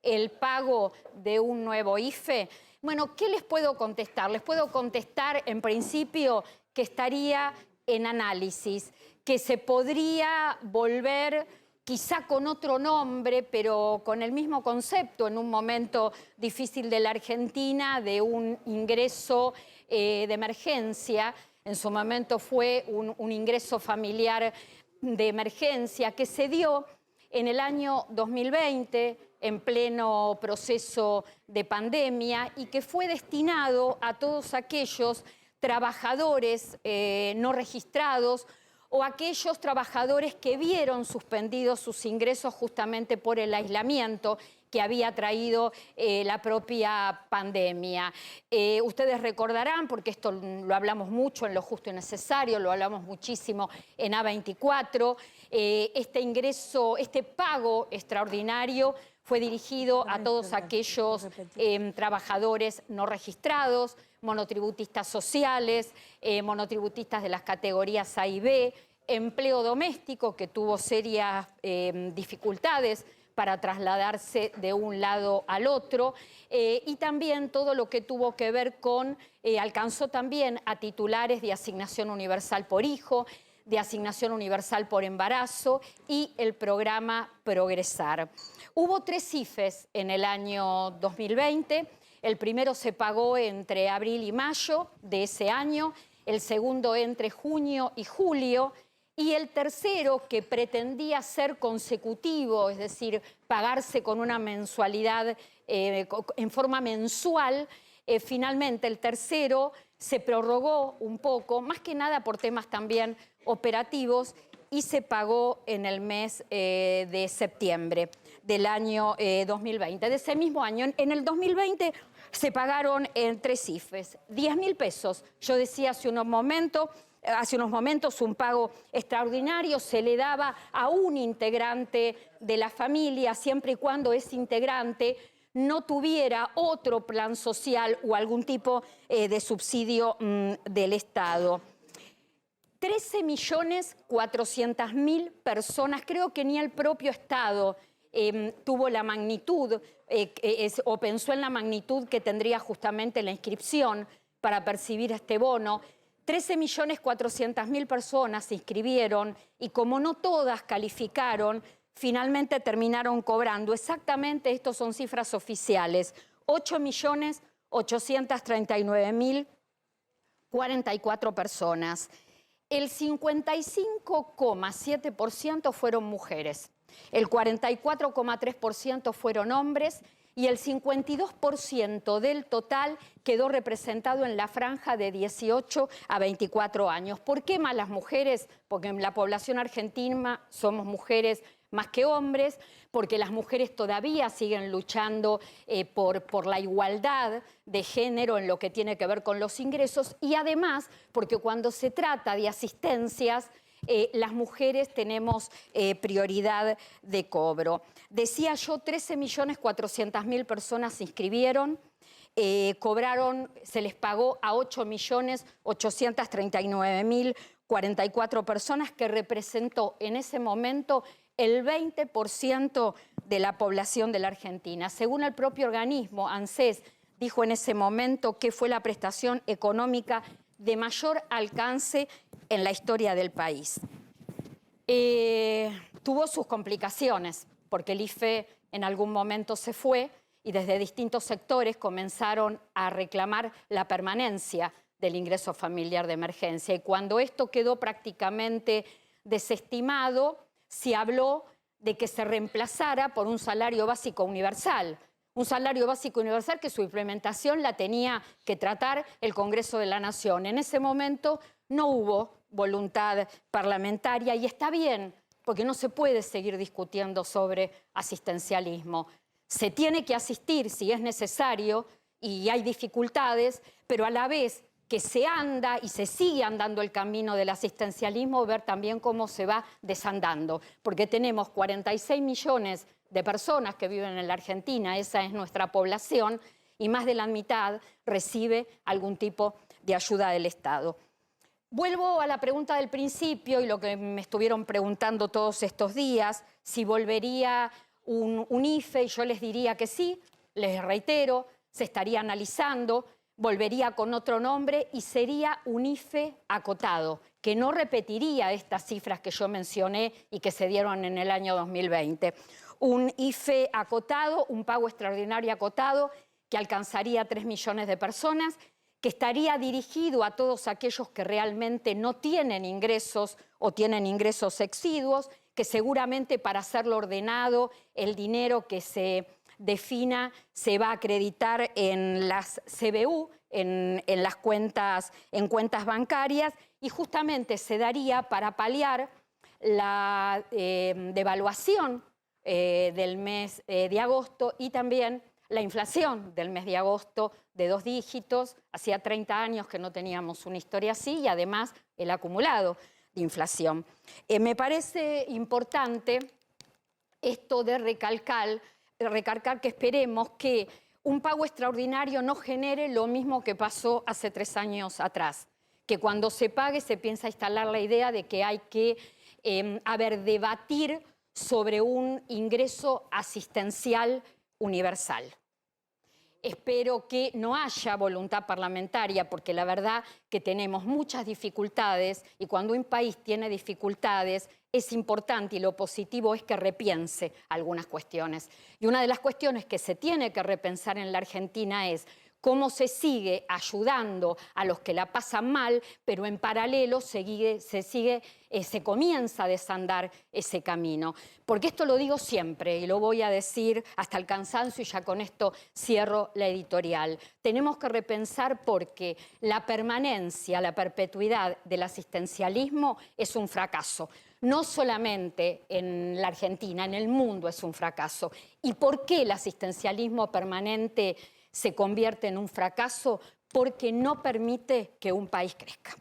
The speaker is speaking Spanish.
el pago de un nuevo IFE? Bueno, ¿qué les puedo contestar? Les puedo contestar, en principio, que estaría en análisis, que se podría volver quizá con otro nombre, pero con el mismo concepto, en un momento difícil de la Argentina, de un ingreso de emergencia. En su momento fue un ingreso familiar de emergencia que se dio en el año 2020, en pleno proceso de pandemia, y que fue destinado a todos aquellos trabajadores no registrados o aquellos trabajadores que vieron suspendidos sus ingresos justamente por el aislamiento que había traído la propia pandemia. Ustedes recordarán, porque esto lo hablamos mucho en Lo Justo y Necesario, lo hablamos muchísimo en A24, este ingreso, este pago extraordinario fue dirigido a todos aquellos trabajadores no registrados, monotributistas sociales, monotributistas de las categorías A y B, empleo doméstico que tuvo serias dificultades para trasladarse de un lado al otro, y también todo lo que tuvo que ver con, alcanzó también a titulares de asignación universal por hijo, de asignación universal por embarazo y el programa Progresar. Hubo 3 IFEs en el año 2020. El primero se pagó entre abril y mayo de ese año, el segundo entre junio y julio, y el tercero, que pretendía ser consecutivo, es decir, pagarse con una mensualidad en forma mensual, finalmente el tercero se prorrogó un poco, más que nada por temas también operativos, y se pagó en el mes de septiembre del año 2020. De ese mismo año, en el 2020 se pagaron en 3 IFEs, 10.000 pesos. Yo decía hace unos momentos, un pago extraordinario se le daba a un integrante de la familia, siempre y cuando ese integrante no tuviera otro plan social o algún tipo de subsidio del Estado. 13.400.000 personas, creo que ni el propio Estado tuvo la magnitud o pensó en la magnitud que tendría justamente la inscripción para percibir este bono. 13.400.000 personas se inscribieron y como no todas calificaron, finalmente terminaron cobrando. Exactamente, estos son cifras oficiales, 8.839.044 personas. El 55,7% fueron mujeres, el 44,3% fueron hombres y el 52% del total quedó representado en la franja de 18 a 24 años. ¿Por qué más las mujeres? Porque en la población argentina somos mujeres más que hombres, porque las mujeres todavía siguen luchando por la igualdad de género en lo que tiene que ver con los ingresos, y además porque cuando se trata de asistencias, las mujeres tenemos prioridad de cobro. Decía yo, 13.400.000 personas se inscribieron, cobraron, se les pagó a 8.839.044 personas, que representó en ese momento el 20% de la población de la Argentina. Según el propio organismo, ANSES dijo en ese momento que fue la prestación económica de mayor alcance en la historia del país. Tuvo sus complicaciones, porque el IFE en algún momento se fue y desde distintos sectores comenzaron a reclamar la permanencia del ingreso familiar de emergencia. Y cuando esto quedó prácticamente desestimado, se habló de que se reemplazara por un salario básico universal. Un salario básico universal que su implementación la tenía que tratar el Congreso de la Nación. En ese momento no hubo voluntad parlamentaria y está bien, porque no se puede seguir discutiendo sobre asistencialismo. Se tiene que asistir si es necesario y hay dificultades, pero a la vez que se anda y se sigue andando el camino del asistencialismo, ver también cómo se va desandando, porque tenemos 46 millones de personas que viven en la Argentina, esa es nuestra población, y más de la mitad recibe algún tipo de ayuda del Estado. Vuelvo a la pregunta del principio y lo que me estuvieron preguntando todos estos días, si volvería un IFE, y yo les diría que sí, les reitero, se estaría analizando, volvería con otro nombre y sería un IFE acotado, que no repetiría estas cifras que yo mencioné y que se dieron en el año 2020. Un IFE acotado, un pago extraordinario acotado, que alcanzaría 3 millones de personas, que estaría dirigido a todos aquellos que realmente no tienen ingresos o tienen ingresos exiguos, que seguramente para hacerlo ordenado el dinero que se defina se va a acreditar en las CBU, en cuentas bancarias, y justamente se daría para paliar la devaluación del mes de agosto y también la inflación del mes de agosto de 2 dígitos. Hacía 30 años que no teníamos una historia así, y además el acumulado de inflación. Me parece importante esto de recalcar que esperemos que un pago extraordinario no genere lo mismo que pasó hace 3 años atrás, que cuando se pague se piensa instalar la idea de que hay que debatir sobre un ingreso asistencial universal. Espero que no haya voluntad parlamentaria, porque la verdad que tenemos muchas dificultades, y cuando un país tiene dificultades es importante, y lo positivo es que repiense algunas cuestiones. Y una de las cuestiones que se tiene que repensar en la Argentina es cómo se sigue ayudando a los que la pasan mal, pero en paralelo se comienza a desandar ese camino. Porque esto lo digo siempre y lo voy a decir hasta el cansancio, y ya con esto cierro la editorial. Tenemos que repensar, porque la permanencia, la perpetuidad del asistencialismo es un fracaso. No solamente en la Argentina, en el mundo es un fracaso. ¿Y por qué el asistencialismo permanente se convierte en un fracaso? Porque no permite que un país crezca.